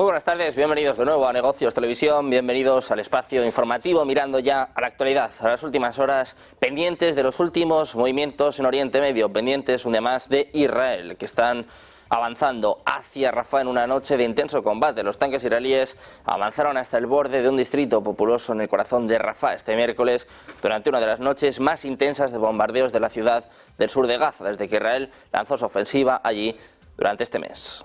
Muy buenas tardes, bienvenidos de nuevo a Negocios Televisión, bienvenidos al espacio informativo mirando ya a la actualidad, a las últimas horas, pendientes de los últimos movimientos en Oriente Medio, pendientes un día más de Israel, que están avanzando hacia Rafah en una noche de intenso combate. Los tanques israelíes avanzaron hasta el borde de un distrito populoso en el corazón de Rafah este miércoles durante una de las noches más intensas de bombardeos de la ciudad del sur de Gaza, desde que Israel lanzó su ofensiva allí durante este mes.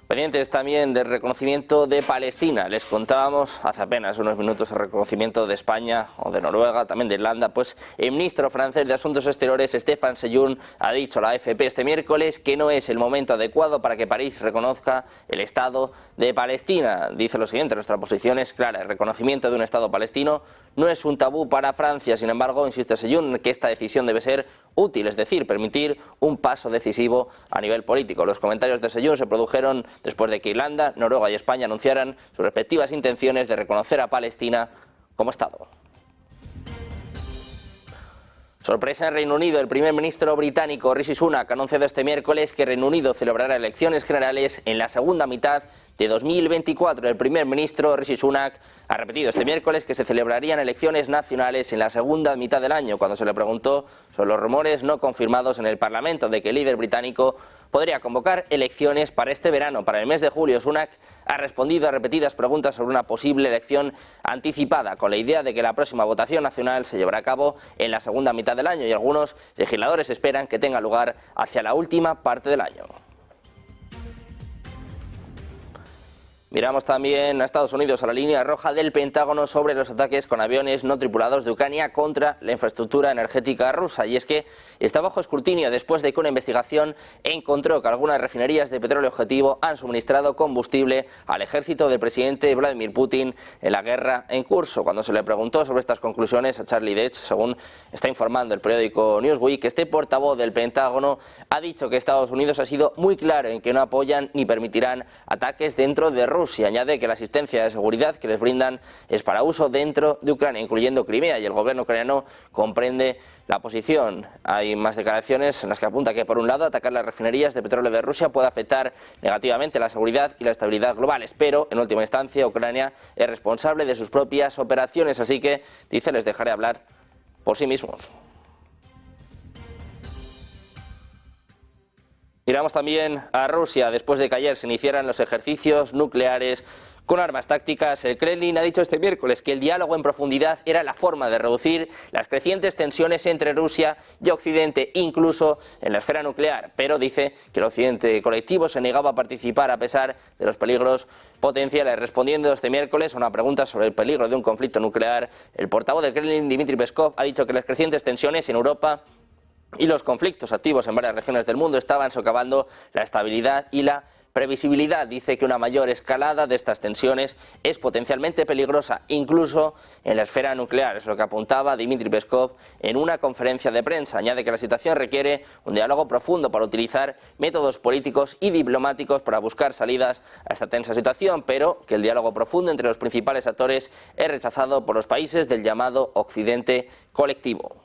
Pendientes también del reconocimiento de Palestina. Les contábamos hace apenas unos minutos el reconocimiento de España o de Noruega, también de Irlanda. Pues el ministro francés de Asuntos Exteriores, Stéphane Sejourne, ha dicho a la AFP este miércoles que no es el momento adecuado para que París reconozca el Estado de Palestina. Dice lo siguiente: nuestra posición es clara, el reconocimiento de un Estado palestino no es un tabú para Francia. Sin embargo, insiste Sejourne que esta decisión debe ser útil, es decir, permitir un paso decisivo a nivel político. Los comentarios de Sejourne se produjeron después de que Irlanda, Noruega y España anunciaran sus respectivas intenciones de reconocer a Palestina como Estado. Sorpresa en Reino Unido. El primer ministro británico Rishi Sunak ha anunciado este miércoles que Reino Unido celebrará elecciones generales en la segunda mitad de 2024. El primer ministro Rishi Sunak ha repetido este miércoles que se celebrarían elecciones nacionales en la segunda mitad del año, cuando se le preguntó sobre los rumores no confirmados en el Parlamento de que el líder británico podría convocar elecciones para este verano. Para el mes de julio, Sunak ha respondido a repetidas preguntas sobre una posible elección anticipada, con la idea de que la próxima votación nacional se llevará a cabo en la segunda mitad del año, y algunos legisladores esperan que tenga lugar hacia la última parte del año. Miramos también a Estados Unidos, a la línea roja del Pentágono sobre los ataques con aviones no tripulados de Ucrania contra la infraestructura energética rusa. Y es que está bajo escrutinio después de que una investigación encontró que algunas refinerías de petróleo objetivo han suministrado combustible al ejército del presidente Vladimir Putin en la guerra en curso. Cuando se le preguntó sobre estas conclusiones a Charlie Deitch, según está informando el periódico Newsweek, este portavoz del Pentágono ha dicho que Estados Unidos ha sido muy claro en que no apoyan ni permitirán ataques dentro de Rusia. Añade que la asistencia de seguridad que les brindan es para uso dentro de Ucrania, incluyendo Crimea, y el gobierno ucraniano comprende la posición. Hay más declaraciones en las que apunta que, por un lado, atacar las refinerías de petróleo de Rusia puede afectar negativamente la seguridad y la estabilidad globales, pero en última instancia Ucrania es responsable de sus propias operaciones, así que, dice, les dejaré hablar por sí mismos. Miramos también a Rusia. Después de que ayer se iniciaran los ejercicios nucleares con armas tácticas, el Kremlin ha dicho este miércoles que el diálogo en profundidad era la forma de reducir las crecientes tensiones entre Rusia y Occidente, incluso en la esfera nuclear. Pero dice que el Occidente colectivo se negaba a participar a pesar de los peligros potenciales. Respondiendo este miércoles a una pregunta sobre el peligro de un conflicto nuclear, el portavoz del Kremlin, Dmitry Peskov, ha dicho que las crecientes tensiones en Europa y los conflictos activos en varias regiones del mundo estaban socavando la estabilidad y la previsibilidad. Dice que una mayor escalada de estas tensiones es potencialmente peligrosa, incluso en la esfera nuclear. Es lo que apuntaba Dmitry Peskov en una conferencia de prensa. Añade que la situación requiere un diálogo profundo para utilizar métodos políticos y diplomáticos para buscar salidas a esta tensa situación, pero que el diálogo profundo entre los principales actores es rechazado por los países del llamado Occidente colectivo.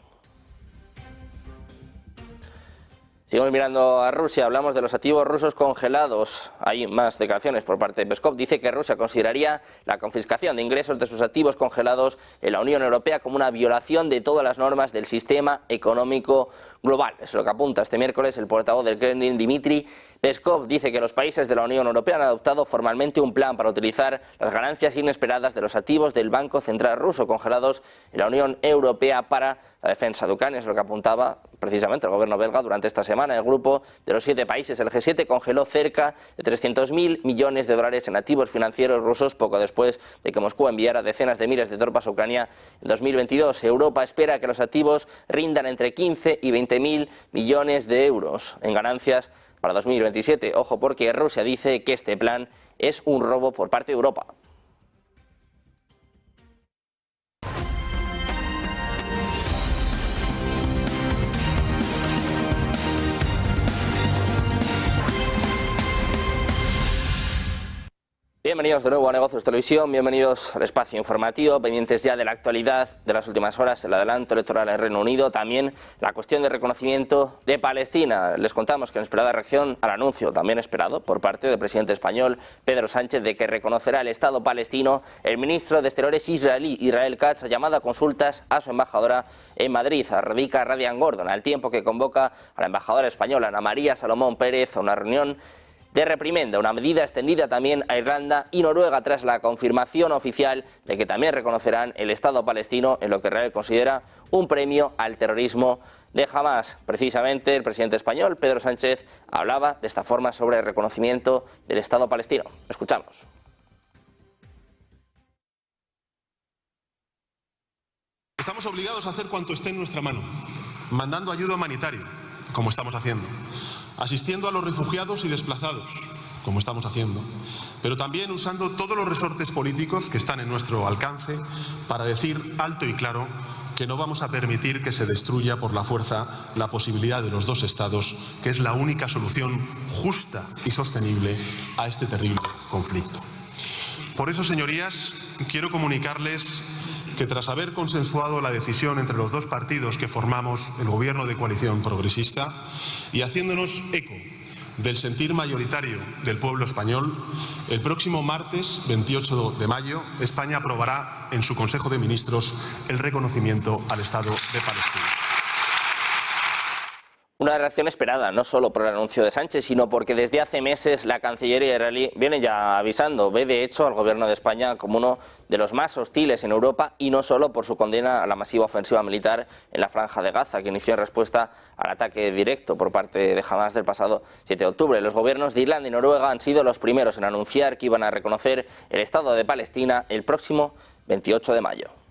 Seguimos mirando a Rusia, hablamos de los activos rusos congelados. Hay más declaraciones por parte de Peskov. Dice que Rusia consideraría la confiscación de ingresos de sus activos congelados en la Unión Europea como una violación de todas las normas del sistema económico global. Es lo que apunta este miércoles el portavoz del Kremlin, Dmitry Peskov. Dice que los países de la Unión Europea han adoptado formalmente un plan para utilizar las ganancias inesperadas de los activos del Banco Central ruso congelados en la Unión Europea para la defensa de Ucrania. Es lo que apuntaba precisamente el gobierno belga durante esta semana. El grupo de los 7 países, el G7, congeló cerca de 300.000 millones de dólares en activos financieros rusos poco después de que Moscú enviara decenas de miles de tropas a Ucrania en 2022. Europa espera que los activos rindan entre 15 y 20.000 millones de euros en ganancias para 2027. Ojo, porque Rusia dice que este plan es un robo por parte de Europa. Bienvenidos de nuevo a Negocios Televisión, bienvenidos al espacio informativo, pendientes ya de la actualidad de las últimas horas, el adelanto electoral en Reino Unido, también la cuestión de reconocimiento de Palestina. Les contamos que en esperada reacción al anuncio, también esperado por parte del presidente español Pedro Sánchez, de que reconocerá el Estado palestino, el ministro de Exteriores israelí, Israel Katz, ha llamado a consultas a su embajadora en Madrid, a Radica Radian Gordon, al tiempo que convoca a la embajadora española Ana María Salomón Pérez a una reunión de reprimenda, una medida extendida también a Irlanda y Noruega tras la confirmación oficial de que también reconocerán el Estado palestino en lo que Israel considera un premio al terrorismo de Hamás. Precisamente el presidente español, Pedro Sánchez, hablaba de esta forma sobre el reconocimiento del Estado palestino. Escuchamos. Estamos obligados a hacer cuanto esté en nuestra mano, mandando ayuda humanitaria, como estamos haciendo, asistiendo a los refugiados y desplazados, como estamos haciendo, pero también usando todos los resortes políticos que están en nuestro alcance para decir alto y claro que no vamos a permitir que se destruya por la fuerza la posibilidad de los dos estados, que es la única solución justa y sostenible a este terrible conflicto. Por eso, señorías, quiero comunicarles que tras haber consensuado la decisión entre los dos partidos que formamos el Gobierno de coalición progresista y haciéndonos eco del sentir mayoritario del pueblo español, el próximo martes 28 de mayo España aprobará en su Consejo de Ministros el reconocimiento al Estado de Palestina. Una reacción esperada, no solo por el anuncio de Sánchez, sino porque desde hace meses la Cancillería israelí viene ya avisando, ve de hecho al gobierno de España como uno de los más hostiles en Europa, y no solo por su condena a la masiva ofensiva militar en la Franja de Gaza, que inició en respuesta al ataque directo por parte de Hamás del pasado 7 de octubre. Los gobiernos de Irlanda y Noruega han sido los primeros en anunciar que iban a reconocer el Estado de Palestina el próximo 28 de mayo.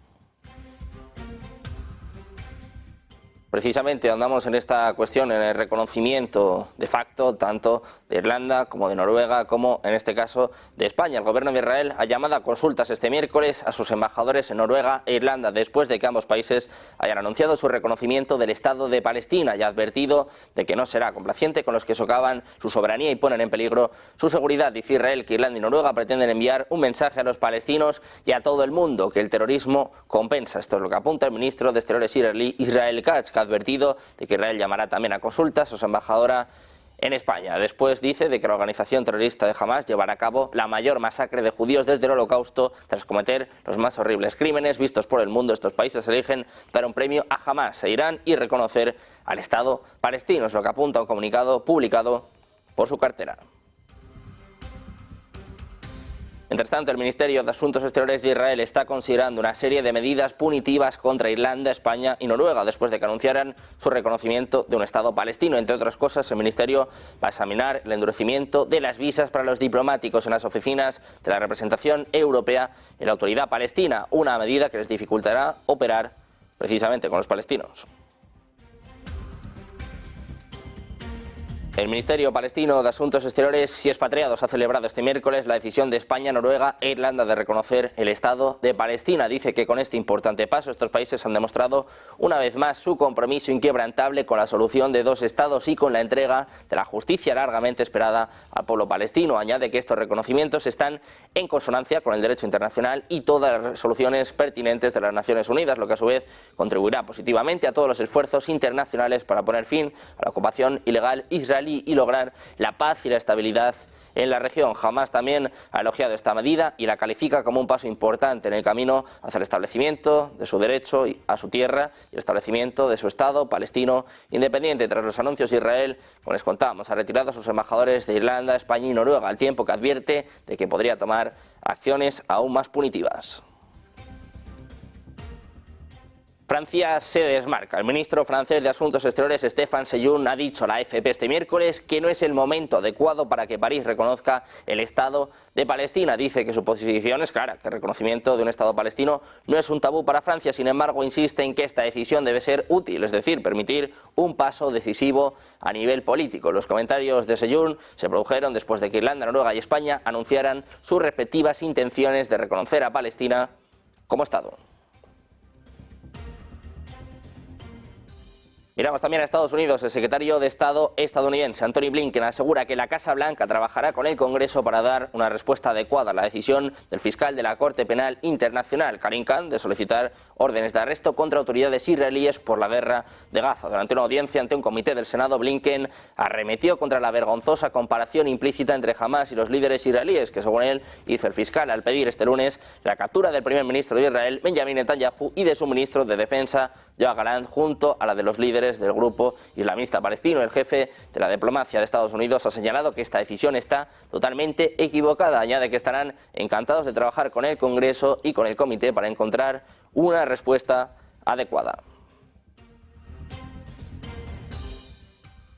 Precisamente andamos en esta cuestión, en el reconocimiento de facto tanto de Irlanda como de Noruega, como en este caso de España. El gobierno de Israel ha llamado a consultas este miércoles a sus embajadores en Noruega e Irlanda después de que ambos países hayan anunciado su reconocimiento del Estado de Palestina y ha advertido de que no será complaciente con los que socavan su soberanía y ponen en peligro su seguridad. Dice Israel que Irlanda y Noruega pretenden enviar un mensaje a los palestinos y a todo el mundo que el terrorismo compensa. Esto es lo que apunta el ministro de Exteriores israelí, Israel Katz, que ha advertido de que Israel llamará también a consultas a su embajadora en España. Después dice de que la organización terrorista de Hamás llevará a cabo la mayor masacre de judíos desde el Holocausto tras cometer los más horribles crímenes vistos por el mundo. Estos países eligen dar un premio a Hamás e Irán y reconocer al Estado palestino, es lo que apunta un comunicado publicado por su cartera. Mientras tanto, el Ministerio de Asuntos Exteriores de Israel está considerando una serie de medidas punitivas contra Irlanda, España y Noruega después de que anunciaran su reconocimiento de un Estado palestino. Entre otras cosas, el Ministerio va a examinar el endurecimiento de las visas para los diplomáticos en las oficinas de la representación europea en la Autoridad Palestina, una medida que les dificultará operar precisamente con los palestinos. El Ministerio Palestino de Asuntos Exteriores y Expatriados ha celebrado este miércoles la decisión de España, Noruega e Irlanda de reconocer el Estado de Palestina. Dice que con este importante paso estos países han demostrado una vez más su compromiso inquebrantable con la solución de dos estados y con la entrega de la justicia largamente esperada al pueblo palestino. Añade que estos reconocimientos están en consonancia con el derecho internacional y todas las resoluciones pertinentes de las Naciones Unidas, lo que a su vez contribuirá positivamente a todos los esfuerzos internacionales para poner fin a la ocupación ilegal israelí y lograr la paz y la estabilidad en la región. Hamás también ha elogiado esta medida y la califica como un paso importante en el camino hacia el establecimiento de su derecho a su tierra y el establecimiento de su Estado palestino independiente. Tras los anuncios de Israel, como les contábamos, ha retirado a sus embajadores de Irlanda, España y Noruega, al tiempo que advierte de que podría tomar acciones aún más punitivas. Francia se desmarca. El ministro francés de Asuntos Exteriores, Stéphane Sejourne, ha dicho a la AFP este miércoles que no es el momento adecuado para que París reconozca el Estado de Palestina. Dice que su posición es clara, que el reconocimiento de un Estado palestino no es un tabú para Francia. Sin embargo, insiste en que esta decisión debe ser útil, es decir, permitir un paso decisivo a nivel político. Los comentarios de Sejourne se produjeron después de que Irlanda, Noruega y España anunciaran sus respectivas intenciones de reconocer a Palestina como Estado. Miramos también a Estados Unidos. El secretario de Estado estadounidense, Antony Blinken, asegura que la Casa Blanca trabajará con el Congreso para dar una respuesta adecuada a la decisión del fiscal de la Corte Penal Internacional, Karim Khan, de solicitar órdenes de arresto contra autoridades israelíes por la guerra de Gaza. Durante una audiencia ante un comité del Senado, Blinken arremetió contra la vergonzosa comparación implícita entre Hamás y los líderes israelíes, que según él hizo el fiscal al pedir este lunes la captura del primer ministro de Israel, Benjamin Netanyahu, y de su ministro de Defensa, Yoav Gallant, junto a la de los líderes del grupo islamista palestino. El jefe de la diplomacia de Estados Unidos ha señalado que esta decisión está totalmente equivocada. Añade que estarán encantados de trabajar con el Congreso y con el comité para encontrar una respuesta adecuada.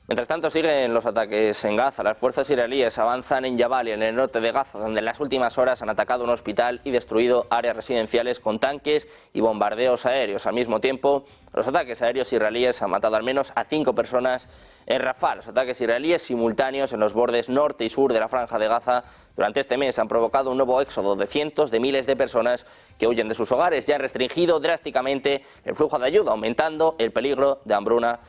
Mientras tanto, siguen los ataques en Gaza. Las fuerzas israelíes avanzan en Jabalia, en el norte de Gaza, donde en las últimas horas han atacado un hospital y destruido áreas residenciales con tanques y bombardeos aéreos. Al mismo tiempo, los ataques aéreos israelíes han matado al menos a 5 personas en Rafah. Los ataques israelíes simultáneos en los bordes norte y sur de la franja de Gaza durante este mes han provocado un nuevo éxodo de cientos de miles de personas que huyen de sus hogares y han restringido drásticamente el flujo de ayuda, aumentando el peligro de hambruna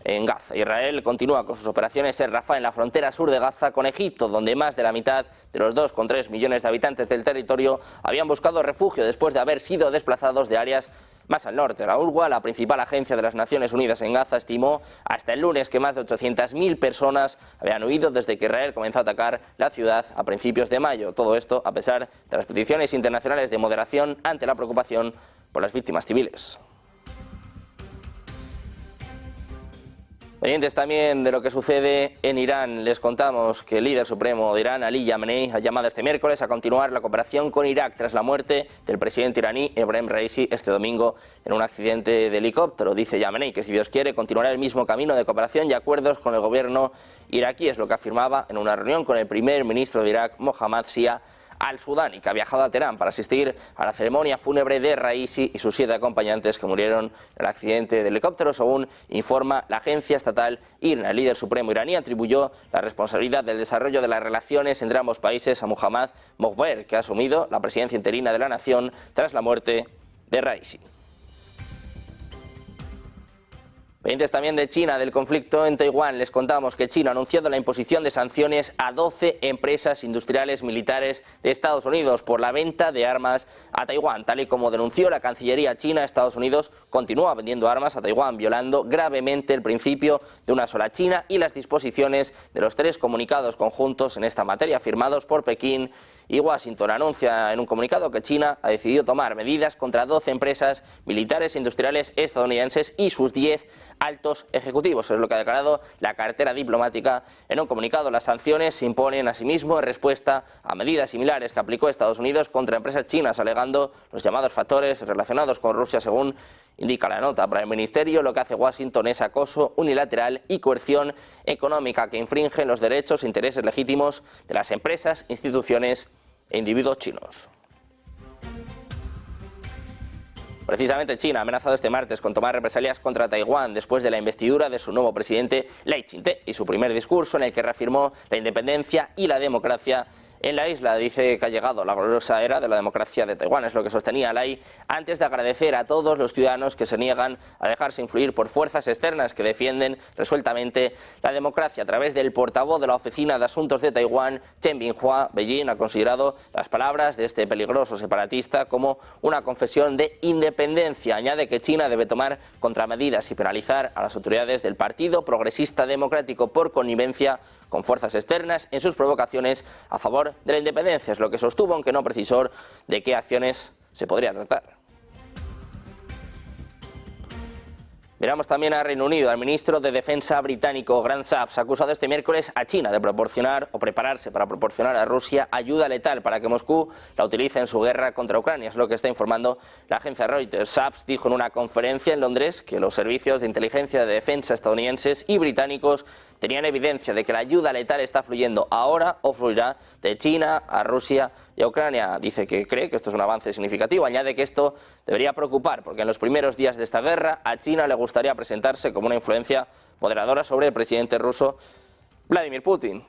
en Gaza. Israel continúa con sus operaciones en Rafah, en la frontera sur de Gaza con Egipto, donde más de la mitad de los 2,3 millones de habitantes del territorio habían buscado refugio después de haber sido desplazados de áreas más al norte. La UNRWA, la principal agencia de las Naciones Unidas en Gaza, estimó hasta el lunes que más de 800.000 personas habían huido desde que Israel comenzó a atacar la ciudad a principios de mayo. Todo esto a pesar de las peticiones internacionales de moderación ante la preocupación por las víctimas civiles. Pendientes también de lo que sucede en Irán, les contamos que el líder supremo de Irán, Ali Khamenei, ha llamado este miércoles a continuar la cooperación con Irak tras la muerte del presidente iraní Ebrahim Raisi este domingo en un accidente de helicóptero. Dice Khamenei que si Dios quiere continuará el mismo camino de cooperación y acuerdos con el gobierno iraquí, es lo que afirmaba en una reunión con el primer ministro de Irak, Mohammad Shia al-Sudani, que ha viajado a Teherán para asistir a la ceremonia fúnebre de Raisi y sus 7 acompañantes que murieron en el accidente de helicóptero, según informa la agencia estatal IRNA. El líder supremo iraní atribuyó la responsabilidad del desarrollo de las relaciones entre ambos países a Mohammad Moghber, que ha asumido la presidencia interina de la nación tras la muerte de Raisi. Pendientes también de China, del conflicto en Taiwán, les contamos que China ha anunciado la imposición de sanciones a 12 empresas industriales militares de Estados Unidos por la venta de armas a Taiwán. Tal y como denunció la Cancillería china, Estados Unidos continúa vendiendo armas a Taiwán, violando gravemente el principio de una sola China y las disposiciones de los 3 comunicados conjuntos en esta materia firmados por Pekín y Washington. Anuncia en un comunicado que China ha decidido tomar medidas contra 12 empresas militares e industriales estadounidenses y sus 10 altos ejecutivos. Es lo que ha declarado la cartera diplomática en un comunicado. Las sanciones se imponen asimismo en respuesta a medidas similares que aplicó Estados Unidos contra empresas chinas, alegando los llamados factores relacionados con Rusia, según indica la nota. Para el ministerio, lo que hace Washington es acoso unilateral y coerción económica que infringen los derechos e intereses legítimos de las empresas, instituciones e individuos chinos. Precisamente China ha amenazado este martes con tomar represalias contra Taiwán después de la investidura de su nuevo presidente Lai Ching-te y su primer discurso en el que reafirmó la independencia y la democracia en la isla. Dice que ha llegado la gloriosa era de la democracia de Taiwán, es lo que sostenía Lai, antes de agradecer a todos los ciudadanos que se niegan a dejarse influir por fuerzas externas que defienden resueltamente la democracia. A través del portavoz de la Oficina de Asuntos de Taiwán, Chen Binhua, Beijing ha considerado las palabras de este peligroso separatista como una confesión de independencia. Añade que China debe tomar contramedidas y penalizar a las autoridades del Partido Progresista Democrático por connivencia con fuerzas externas en sus provocaciones a favor de la independencia, es lo que sostuvo, aunque no precisó de qué acciones se podría tratar. Miramos también a Reino Unido. El ministro de Defensa británico, Grant Shapps, ha acusado este miércoles a China de proporcionar o prepararse para proporcionar a Rusia ayuda letal para que Moscú la utilice en su guerra contra Ucrania. Es lo que está informando la agencia Reuters. Shapps dijo en una conferencia en Londres que los servicios de inteligencia de defensa estadounidenses y británicos tenían evidencia de que la ayuda letal está fluyendo ahora o fluirá de China a Rusia y a Ucrania. Dice que cree que esto es un avance significativo. Añade que esto debería preocupar porque en los primeros días de esta guerra a China le gustaría presentarse como una influencia moderadora sobre el presidente ruso Vladimir Putin.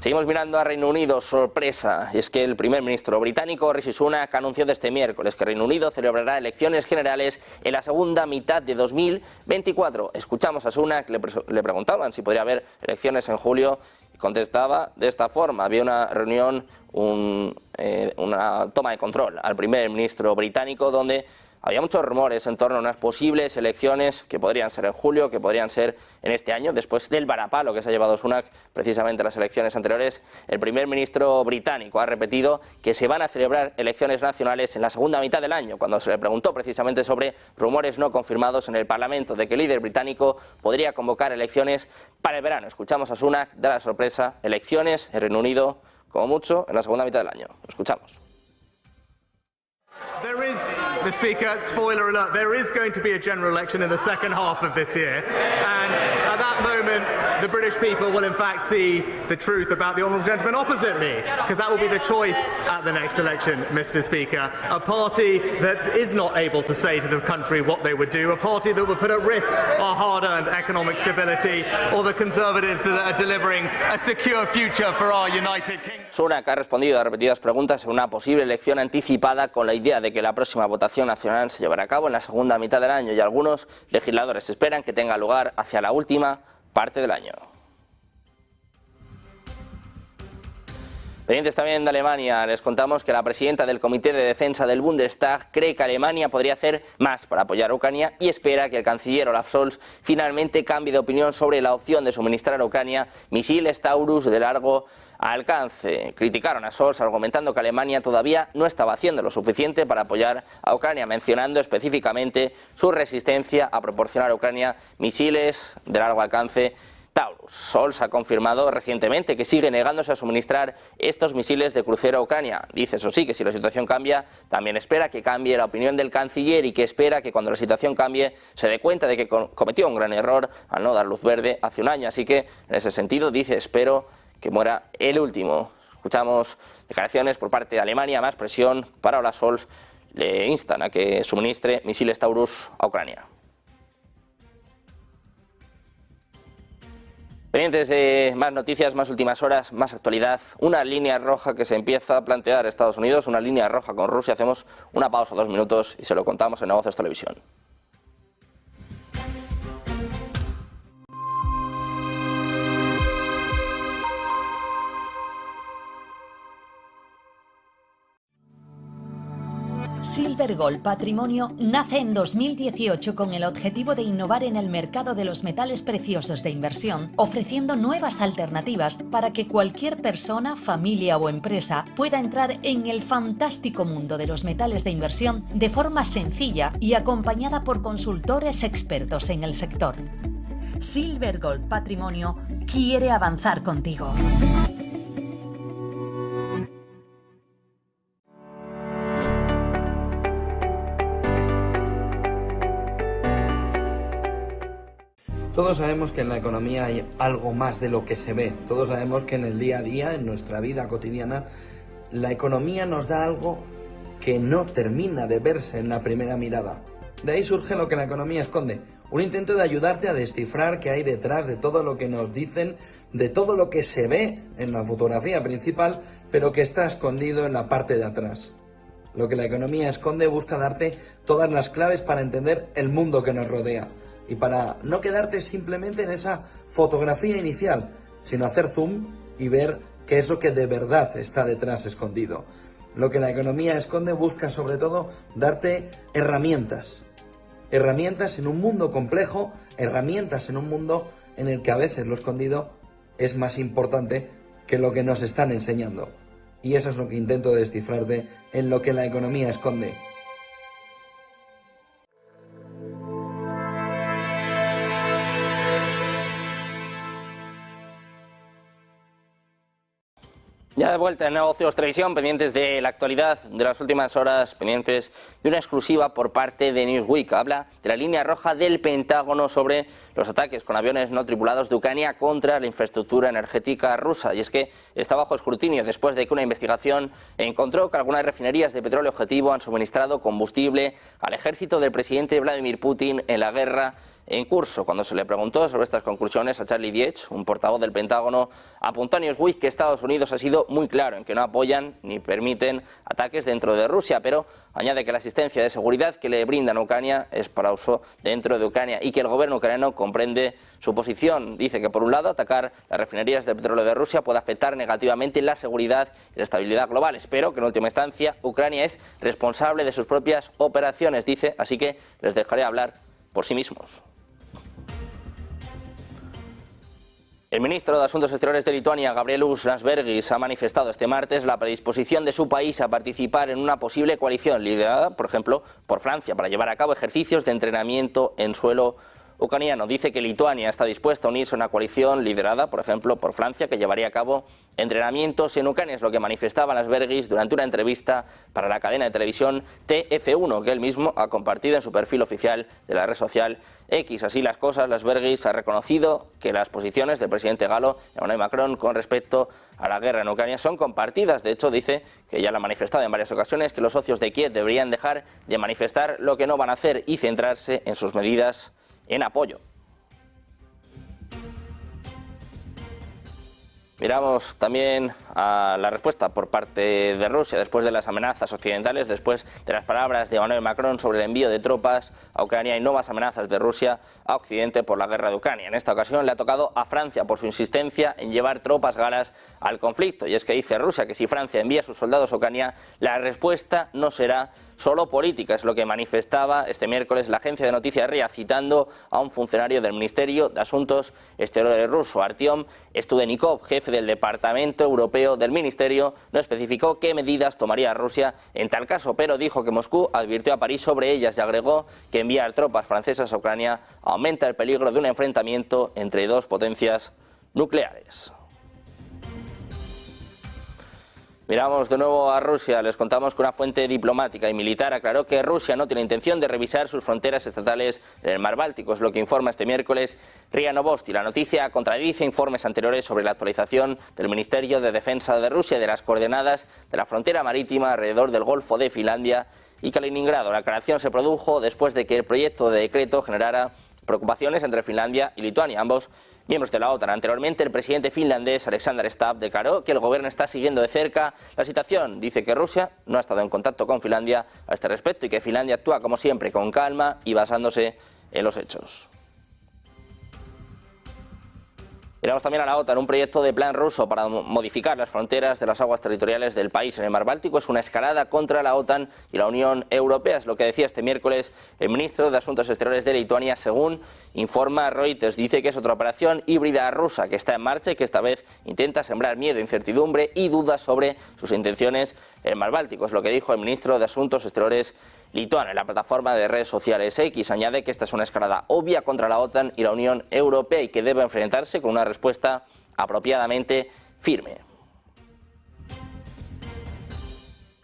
Seguimos mirando a Reino Unido, sorpresa, y es que el primer ministro británico Rishi Sunak anunció este miércoles que Reino Unido celebrará elecciones generales en la segunda mitad de 2024. Escuchamos a Sunak, le preguntaban si podría haber elecciones en julio y contestaba de esta forma. Había una reunión, una toma de control al primer ministro británico donde había muchos rumores en torno a unas posibles elecciones que podrían ser en julio, que podrían ser en este año, después del varapalo que se ha llevado Sunak precisamente las elecciones anteriores. El primer ministro británico ha repetido que se van a celebrar elecciones nacionales en la segunda mitad del año, cuando se le preguntó precisamente sobre rumores no confirmados en el Parlamento de que el líder británico podría convocar elecciones para el verano. Escuchamos a Sunak, da la sorpresa, elecciones en Reino Unido, como mucho, en la segunda mitad del año. Escuchamos. There is, Mr. Speaker, spoiler alert, there is going to be a general election in the second half of this year, and at that moment the British people will in fact see the truth about the honourable gentleman opposite me, because that will be the choice at the next election, Mr. Speaker. A party that is not able to say to the country what they would do, a party that would put at risk our hard-earned economic stability, or the Conservatives that are delivering a secure future for our United Kingdom. Sunak ha respondido a repetidas preguntas en una posible elección anticipada con la idea de que la próxima votación nacional se llevará a cabo en la segunda mitad del año y algunos legisladores esperan que tenga lugar hacia la última parte del año. Pendientes también de Alemania, les contamos que la presidenta del Comité de Defensa del Bundestag cree que Alemania podría hacer más para apoyar a Ucrania y espera que el canciller Olaf Scholz finalmente cambie de opinión sobre la opción de suministrar a Ucrania misiles Taurus de largo alcance. Criticaron a Scholz argumentando que Alemania todavía no estaba haciendo lo suficiente para apoyar a Ucrania, mencionando específicamente su resistencia a proporcionar a Ucrania misiles de largo alcance Taurus. Scholz ha confirmado recientemente que sigue negándose a suministrar estos misiles de crucero a Ucrania. Dice, eso sí, que si la situación cambia, también espera que cambie la opinión del canciller y que espera que cuando la situación cambie se dé cuenta de que cometió un gran error al no dar luz verde hace un año. Así que, en ese sentido, dice, espero que muera el último. Escuchamos declaraciones por parte de Alemania, más presión para Olaf Scholz. Le instan a que suministre misiles Taurus a Ucrania. Pendientes de más noticias, más últimas horas, más actualidad, una línea roja que se empieza a plantear Estados Unidos, una línea roja con Rusia. Hacemos una pausa, 2 minutos y se lo contamos en Negocios Televisión. Silver Gold Patrimonio nace en 2018 con el objetivo de innovar en el mercado de los metales preciosos de inversión, ofreciendo nuevas alternativas para que cualquier persona, familia o empresa pueda entrar en el fantástico mundo de los metales de inversión de forma sencilla y acompañada por consultores expertos en el sector. Silver Gold Patrimonio quiere avanzar contigo. Todos sabemos que en la economía hay algo más de lo que se ve. Todos sabemos que en el día a día, en nuestra vida cotidiana, la economía nos da algo que no termina de verse en la primera mirada. De ahí surge lo que la economía esconde. Un intento de ayudarte a descifrar qué hay detrás de todo lo que nos dicen, de todo lo que se ve en la fotografía principal, pero que está escondido en la parte de atrás. Lo que la economía esconde busca darte todas las claves para entender el mundo que nos rodea. Y para no quedarte simplemente en esa fotografía inicial, sino hacer zoom y ver qué es lo que de verdad está detrás escondido. Lo que la economía esconde busca sobre todo darte herramientas. Herramientas en un mundo complejo, herramientas en un mundo en el que a veces lo escondido es más importante que lo que nos están enseñando. Y eso es lo que intento descifrarte en lo que la economía esconde. Ya de vuelta en Negocios Televisión, pendientes de la actualidad de las últimas horas, pendientes de una exclusiva por parte de Newsweek. Habla de la línea roja del Pentágono sobre los ataques con aviones no tripulados de Ucrania contra la infraestructura energética rusa. Y es que está bajo escrutinio después de que una investigación encontró que algunas refinerías de petróleo objetivo han suministrado combustible al ejército del presidente Vladimir Putin en la guerra en curso. Cuando se le preguntó sobre estas conclusiones a Charlie Dietz, un portavoz del Pentágono, apuntó a Newsweek que Estados Unidos ha sido muy claro en que no apoyan ni permiten ataques dentro de Rusia, pero añade que la asistencia de seguridad que le brindan a Ucrania es para uso dentro de Ucrania y que el gobierno ucraniano comprende su posición. Dice que, por un lado, atacar las refinerías de petróleo de Rusia puede afectar negativamente la seguridad y la estabilidad globales, pero que en última instancia Ucrania es responsable de sus propias operaciones, dice, así que les dejaré hablar por sí mismos. El ministro de Asuntos Exteriores de Lituania, Gabrielius Landsbergis, ha manifestado este martes la predisposición de su país a participar en una posible coalición liderada, por ejemplo, por Francia, para llevar a cabo ejercicios de entrenamiento en suelo ucraniano. Dice que Lituania está dispuesta a unirse a una coalición liderada, por ejemplo, por Francia, que llevaría a cabo entrenamientos en Ucrania. Es lo que manifestaba Landsbergis durante una entrevista para la cadena de televisión TF1, que él mismo ha compartido en su perfil oficial de la red social X. Así las cosas, Landsbergis ha reconocido que las posiciones del presidente galo Emmanuel Macron con respecto a la guerra en Ucrania son compartidas. De hecho, dice que ya lo ha manifestado en varias ocasiones, que los socios de Kiev deberían dejar de manifestar lo que no van a hacer y centrarse en sus medidas en apoyo. Miramos también a la respuesta por parte de Rusia después de las amenazas occidentales, después de las palabras de Emmanuel Macron sobre el envío de tropas a Ucrania y nuevas amenazas de Rusia a Occidente por la guerra de Ucrania. En esta ocasión le ha tocado a Francia por su insistencia en llevar tropas galas al conflicto. Y es que dice Rusia que si Francia envía a sus soldados a Ucrania, la respuesta no será solo política. Es lo que manifestaba este miércoles la agencia de noticias RIA, citando a un funcionario del Ministerio de Asuntos Exteriores ruso. Artyom Studenikov, jefe del Departamento Europeo del Ministerio, no especificó qué medidas tomaría Rusia en tal caso, pero dijo que Moscú advirtió a París sobre ellas y agregó que enviar tropas francesas a Ucrania aumenta el peligro de un enfrentamiento entre dos potencias nucleares. Miramos de nuevo a Rusia. Les contamos que una fuente diplomática y militar aclaró que Rusia no tiene intención de revisar sus fronteras estatales en el mar Báltico. Es lo que informa este miércoles RIA Novosti. La noticia contradice informes anteriores sobre la actualización del Ministerio de Defensa de Rusia de las coordenadas de la frontera marítima alrededor del Golfo de Finlandia y Kaliningrado. La aclaración se produjo después de que el proyecto de decreto generara preocupaciones entre Finlandia y Lituania, ambos miembros de la OTAN. Anteriormente, el presidente finlandés Alexander Stubb declaró que el gobierno está siguiendo de cerca la situación. Dice que Rusia no ha estado en contacto con Finlandia a este respecto y que Finlandia actúa como siempre con calma y basándose en los hechos. Miramos también a la OTAN. Un proyecto de plan ruso para modificar las fronteras de las aguas territoriales del país en el mar Báltico es una escalada contra la OTAN y la Unión Europea. Es lo que decía este miércoles el ministro de Asuntos Exteriores de Lituania, según informa Reuters. Dice que es otra operación híbrida rusa que está en marcha y que esta vez intenta sembrar miedo, incertidumbre y dudas sobre sus intenciones en el mar Báltico. Es lo que dijo el ministro de Asuntos Exteriores lituano en la plataforma de redes sociales X. Añade que esta es una escalada obvia contra la OTAN y la Unión Europea y que debe enfrentarse con una respuesta apropiadamente firme.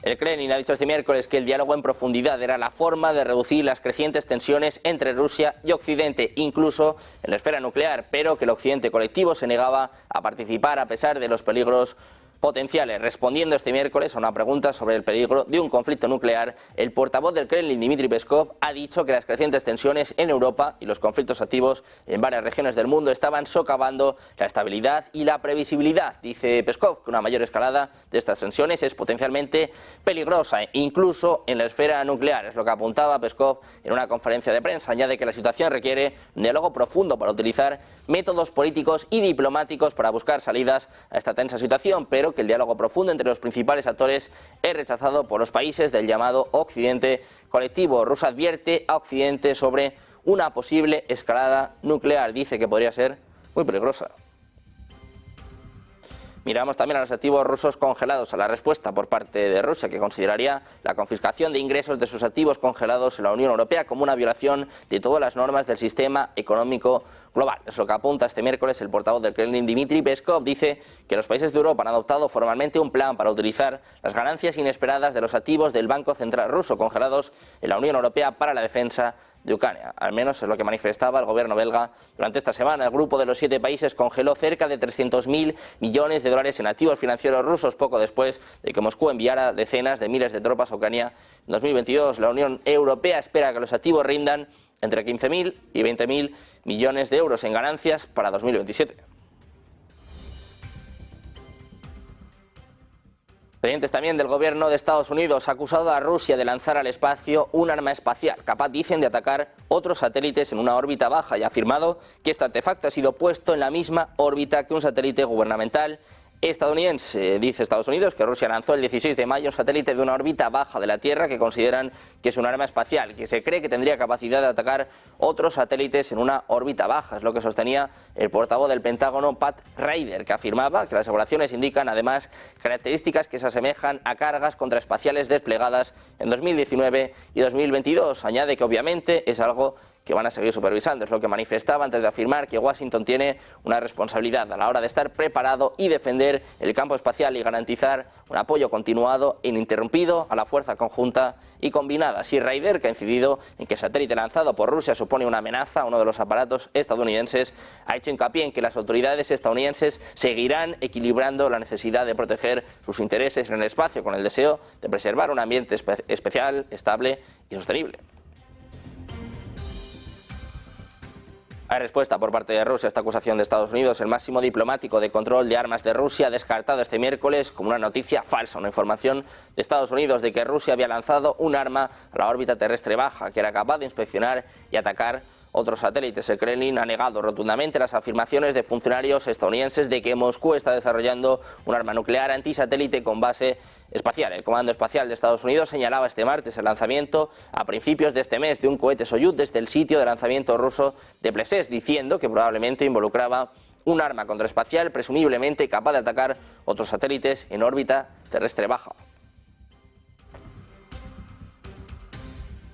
El Kremlin ha dicho este miércoles que el diálogo en profundidad era la forma de reducir las crecientes tensiones entre Rusia y Occidente, incluso en la esfera nuclear, pero que el Occidente colectivo se negaba a participar a pesar de los peligros potenciales. Respondiendo este miércoles a una pregunta sobre el peligro de un conflicto nuclear, el portavoz del Kremlin, Dmitry Peskov, ha dicho que las crecientes tensiones en Europa y los conflictos activos en varias regiones del mundo estaban socavando la estabilidad y la previsibilidad. Dice Peskov que una mayor escalada de estas tensiones es potencialmente peligrosa, incluso en la esfera nuclear. Es lo que apuntaba Peskov en una conferencia de prensa. Añade que la situación requiere un diálogo profundo para utilizar métodos políticos y diplomáticos para buscar salidas a esta tensa situación, pero que el diálogo profundo entre los principales actores es rechazado por los países del llamado Occidente colectivo. Rusia advierte a Occidente sobre una posible escalada nuclear. Dice que podría ser muy peligrosa. Miramos también a los activos rusos congelados, a la respuesta por parte de Rusia, que consideraría la confiscación de ingresos de sus activos congelados en la Unión Europea como una violación de todas las normas del sistema económico global. Es lo que apunta este miércoles el portavoz del Kremlin, Dmitry Peskov. Dice que los países de Europa han adoptado formalmente un plan para utilizar las ganancias inesperadas de los activos del Banco Central ruso congelados en la Unión Europea para la defensa de Ucrania. Al menos es lo que manifestaba el gobierno belga durante esta semana. El grupo de los 7 países congeló cerca de 300.000 millones de dólares en activos financieros rusos poco después de que Moscú enviara decenas de miles de tropas a Ucrania en 2022. La Unión Europea espera que los activos rindan entre 15.000 y 20.000 millones de euros en ganancias para 2027. Pendientes también del gobierno de Estados Unidos, ha acusado a Rusia de lanzar al espacio un arma espacial, capaz, dicen, de atacar otros satélites en una órbita baja, y ha afirmado que este artefacto ha sido puesto en la misma órbita que un satélite gubernamental estadounidense. Dice Estados Unidos que Rusia lanzó el 16 de mayo un satélite de una órbita baja de la Tierra que consideran que es un arma espacial, que se cree que tendría capacidad de atacar otros satélites en una órbita baja. Es lo que sostenía el portavoz del Pentágono, Pat Ryder, que afirmaba que las evaluaciones indican además características que se asemejan a cargas contraespaciales desplegadas en 2019 y 2022. Añade que obviamente es algo que van a seguir supervisando. Es lo que manifestaba antes de afirmar que Washington tiene una responsabilidad a la hora de estar preparado y defender el campo espacial y garantizar un apoyo continuado e ininterrumpido a la fuerza conjunta y combinada. Así, Ryder, que ha incidido en que el satélite lanzado por Rusia supone una amenaza a uno de los aparatos estadounidenses, ha hecho hincapié en que las autoridades estadounidenses seguirán equilibrando la necesidad de proteger sus intereses en el espacio con el deseo de preservar un ambiente especial, estable y sostenible. Hay respuesta por parte de Rusia a esta acusación de Estados Unidos. El máximo diplomático de control de armas de Rusia ha descartado este miércoles como una noticia falsa una información de Estados Unidos de que Rusia había lanzado un arma a la órbita terrestre baja que era capaz de inspeccionar y atacar otros satélites. El Kremlin ha negado rotundamente las afirmaciones de funcionarios estadounidenses de que Moscú está desarrollando un arma nuclear antisatélite con base espacial. El Comando Espacial de Estados Unidos señalaba este martes el lanzamiento a principios de este mes de un cohete Soyuz desde el sitio de lanzamiento ruso de Plesetsk, diciendo que probablemente involucraba un arma contraespacial presumiblemente capaz de atacar otros satélites en órbita terrestre baja.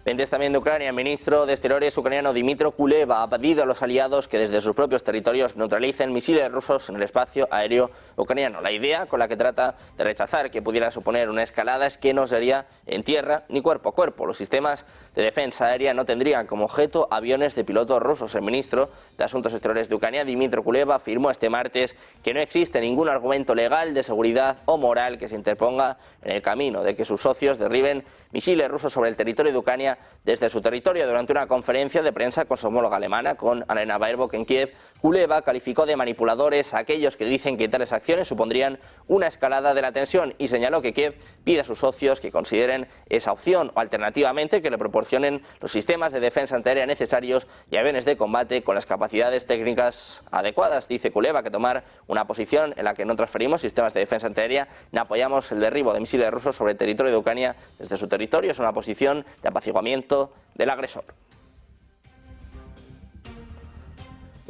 Pendientes también de Ucrania, el ministro de Exteriores ucraniano Dmytro Kuleba ha pedido a los aliados que desde sus propios territorios neutralicen misiles rusos en el espacio aéreo ucraniano. La idea con la que trata de rechazar que pudiera suponer una escalada es que no sería en tierra ni cuerpo a cuerpo. Los sistemas de defensa aérea no tendrían como objeto aviones de pilotos rusos. El ministro de Asuntos Exteriores de Ucrania, Dmytro Kuleba, afirmó este martes que no existe ningún argumento legal, de seguridad o moral que se interponga en el camino de que sus socios derriben misiles rusos sobre el territorio de Ucrania desde su territorio. Durante una conferencia de prensa con su homóloga alemana, con Annalena Baerbock en Kiev, Kuleba calificó de manipuladores a aquellos que dicen que tales acciones supondrían una escalada de la tensión y señaló que Kiev pide a sus socios que consideren esa opción o alternativamente que le proporcionen los sistemas de defensa antiaérea necesarios y aviones de combate con las capacidades técnicas adecuadas. Dice Kuleba que tomar una posición en la que no transferimos sistemas de defensa antiaérea ni apoyamos el derribo de misiles rusos sobre el territorio de Ucrania desde su territorio es una posición de apaciguamiento del agresor.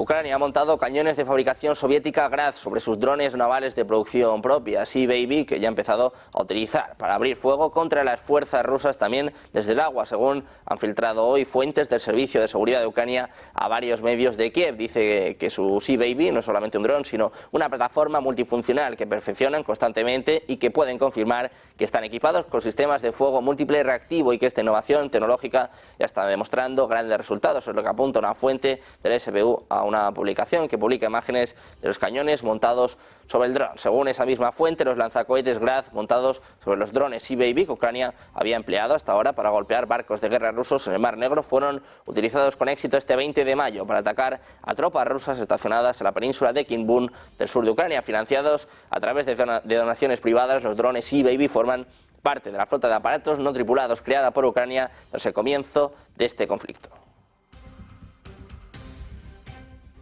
Ucrania ha montado cañones de fabricación soviética Grad sobre sus drones navales de producción propia, Sea Baby, que ya ha empezado a utilizar para abrir fuego contra las fuerzas rusas también desde el agua, según han filtrado hoy fuentes del Servicio de Seguridad de Ucrania a varios medios de Kiev. Dice que su Sea Baby no es solamente un dron, sino una plataforma multifuncional que perfeccionan constantemente y que pueden confirmar que están equipados con sistemas de fuego múltiple reactivo y que esta innovación tecnológica ya está demostrando grandes resultados. Es lo que apunta una fuente del SBU a una publicación que publica imágenes de los cañones montados sobre el dron. Según esa misma fuente, los lanzacohetes Grad montados sobre los drones Sea Baby que Ucrania había empleado hasta ahora para golpear barcos de guerra rusos en el Mar Negro fueron utilizados con éxito este 20 de mayo para atacar a tropas rusas estacionadas en la península de Kinbun del sur de Ucrania. Financiados a través de donaciones privadas, los drones Sea Baby forman parte de la flota de aparatos no tripulados creada por Ucrania desde el comienzo de este conflicto.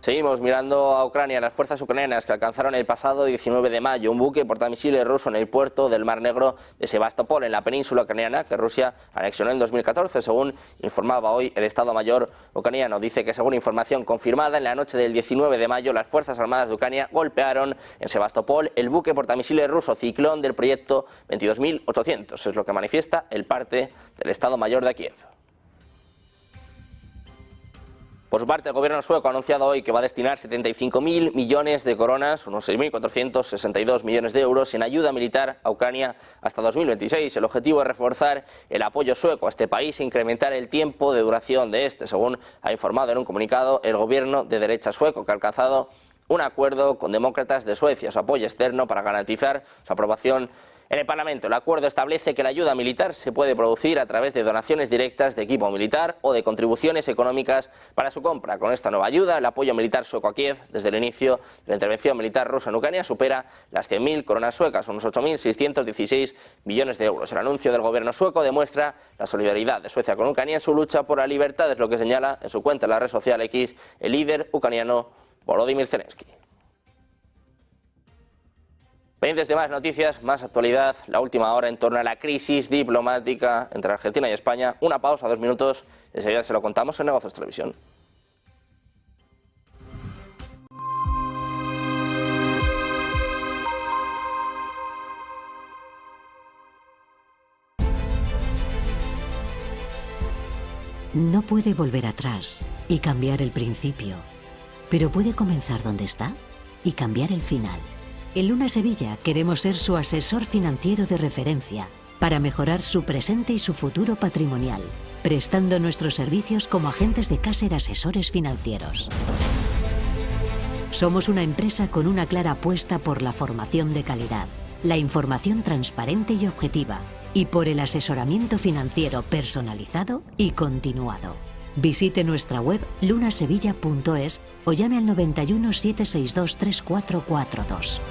Seguimos mirando a Ucrania. Las fuerzas ucranianas que alcanzaron el pasado 19 de mayo un buque portamisiles ruso en el puerto del Mar Negro de Sebastopol, en la península ucraniana, que Rusia anexionó en 2014, según informaba hoy el Estado Mayor ucraniano. Dice que, según información confirmada, en la noche del 19 de mayo las Fuerzas Armadas de Ucrania golpearon en Sebastopol el buque portamisiles ruso Ciclón del proyecto 22.800. Es lo que manifiesta el parte del Estado Mayor de Kiev. Por su parte, el gobierno sueco ha anunciado hoy que va a destinar 75.000 millones de coronas, unos 6.462 millones de euros, en ayuda militar a Ucrania hasta 2026. El objetivo es reforzar el apoyo sueco a este país e incrementar el tiempo de duración de este, según ha informado en un comunicado el gobierno de derecha sueco, que ha alcanzado un acuerdo con demócratas de Suecia, su apoyo externo para garantizar su aprobación En el Parlamento, el acuerdo establece que la ayuda militar se puede producir a través de donaciones directas de equipo militar o de contribuciones económicas para su compra. Con esta nueva ayuda, el apoyo militar sueco a Kiev desde el inicio de la intervención militar rusa en Ucrania supera las 100.000 coronas suecas, unos 8.616 millones de euros. El anuncio del gobierno sueco demuestra la solidaridad de Suecia con Ucrania en su lucha por la libertad, es lo que señala en su cuenta en la red social X el líder ucraniano Volodymyr Zelensky. Pendientes de más noticias, más actualidad, la última hora en torno a la crisis diplomática entre Argentina y España. Una pausa, 2 minutos, enseguida se lo contamos en Negocios Televisión. No puede volver atrás y cambiar el principio, pero puede comenzar donde está y cambiar el final. En Luna Sevilla queremos ser su asesor financiero de referencia para mejorar su presente y su futuro patrimonial, prestando nuestros servicios como agentes de Caser Asesores Financieros. Somos una empresa con una clara apuesta por la formación de calidad, la información transparente y objetiva, y por el asesoramiento financiero personalizado y continuado. Visite nuestra web lunasevilla.es o llame al 91 762 3442.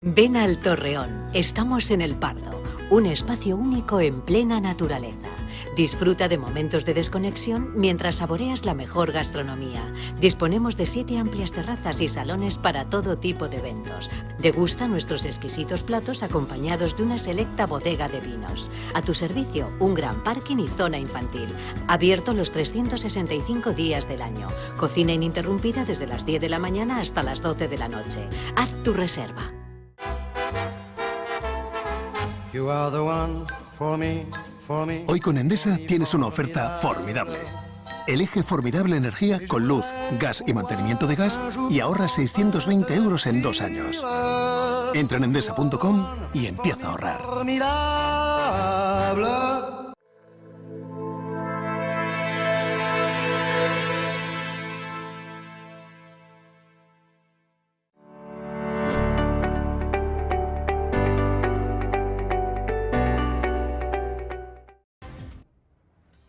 Ven al Torreón. Estamos en El Pardo, un espacio único en plena naturaleza. Disfruta de momentos de desconexión mientras saboreas la mejor gastronomía. Disponemos de 7 amplias terrazas y salones para todo tipo de eventos. Degusta nuestros exquisitos platos acompañados de una selecta bodega de vinos. A tu servicio, un gran parking y zona infantil. Abierto los 365 días del año. Cocina ininterrumpida desde las 10 de la mañana hasta las 12 de la noche. Haz tu reserva. Hoy con Endesa tienes una oferta formidable. Elige formidable energía con luz, gas y mantenimiento de gas y ahorra 620 euros en 2 años. Entra en endesa.com y empieza a ahorrar.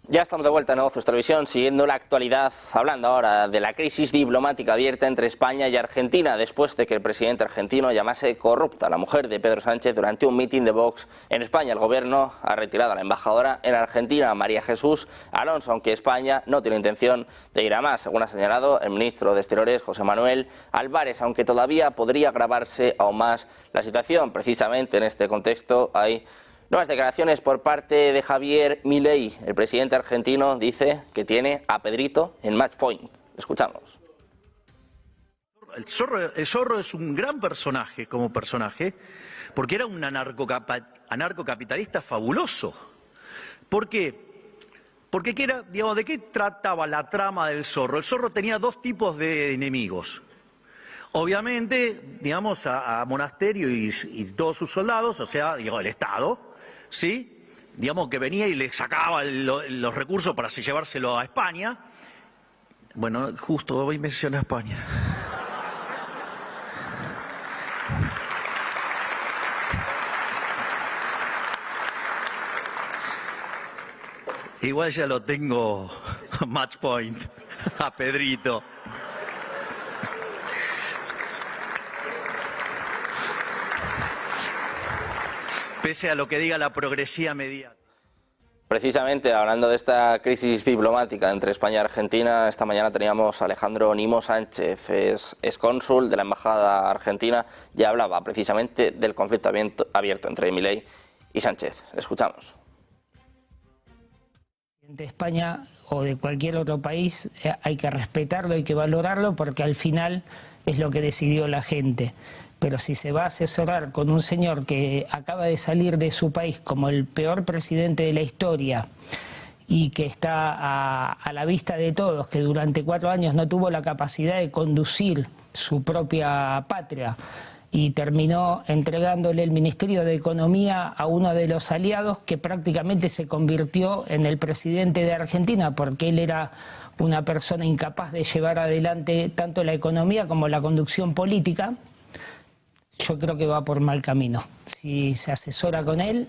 Ya estamos de vuelta en Negocios Televisión, siguiendo la actualidad, hablando ahora de la crisis diplomática abierta entre España y Argentina, después de que el presidente argentino llamase corrupta a la mujer de Pedro Sánchez durante un mitin de Vox en España. El gobierno ha retirado a la embajadora en Argentina, María Jesús Alonso, aunque España no tiene intención de ir a más, según ha señalado el ministro de Exteriores, José Manuel Álvarez, aunque todavía podría agravarse aún más la situación. Precisamente en este contexto hay nuevas declaraciones por parte de Javier Milei. El presidente argentino dice que tiene a Pedrito en match point. Escuchamos. El Zorro es un gran personaje como personaje, porque era un anarcocapitalista fabuloso. ¿Por qué? Porque digamos, ¿de qué trataba la trama del Zorro? El Zorro tenía 2 tipos de enemigos. Obviamente, digamos, a Monasterio y todos sus soldados, o sea, digo, el Estado, ¿sí? Digamos que venía y le sacaba los recursos para llevárselo a España. Bueno, justo hoy menciona España. Igual ya lo tengo match point a Pedrito. Pese a lo que diga la progresía mediática. Precisamente hablando de esta crisis diplomática entre España y Argentina, esta mañana teníamos a Alejandro Nimo Sánchez, es cónsul de la Embajada Argentina, ya hablaba precisamente del conflicto abierto entre Milei y Sánchez. Le escuchamos. De España o de cualquier otro país hay que respetarlo, hay que valorarlo, porque al final es lo que decidió la gente. Pero si se va a asesorar con un señor que acaba de salir de su país como el peor presidente de la historia y que está a la vista de todos, que durante 4 años no tuvo la capacidad de conducir su propia patria y terminó entregándole el Ministerio de Economía a uno de los aliados que prácticamente se convirtió en el presidente de Argentina, porque él era una persona incapaz de llevar adelante tanto la economía como la conducción política, yo creo que va por mal camino. Si se asesora con él...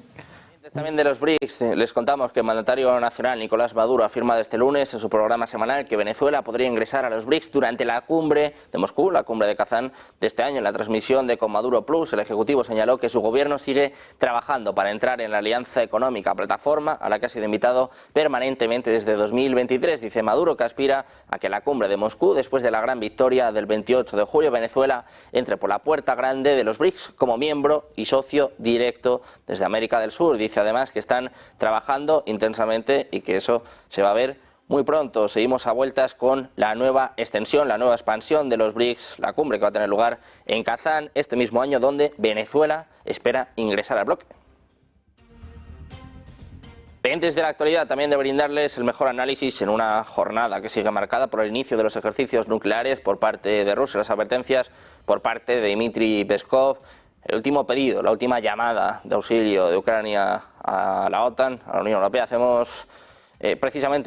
También de los BRICS, les contamos que el mandatario nacional Nicolás Maduro afirma desde lunes en su programa semanal que Venezuela podría ingresar a los BRICS durante la cumbre de Moscú, la cumbre de Kazán de este año. En la transmisión de Con Maduro Plus, el Ejecutivo señaló que su gobierno sigue trabajando para entrar en la Alianza Económica, plataforma a la que ha sido invitado permanentemente desde 2023. Dice Maduro que aspira a que la cumbre de Moscú, después de la gran victoria del 28 de julio, Venezuela entre por la puerta grande de los BRICS como miembro y socio directo desde América del Sur. Dice además que están trabajando intensamente y que eso se va a ver muy pronto. Seguimos a vueltas con la nueva extensión, la nueva expansión de los BRICS, la cumbre que va a tener lugar en Kazán este mismo año, donde Venezuela espera ingresar al bloque. Pendientes de la actualidad, también de brindarles el mejor análisis en una jornada que sigue marcada por el inicio de los ejercicios nucleares por parte de Rusia, las advertencias por parte de Dmitry Peskov, el último pedido, la última llamada de auxilio de Ucrania a la OTAN, a la Unión Europea. Hacemos precisamente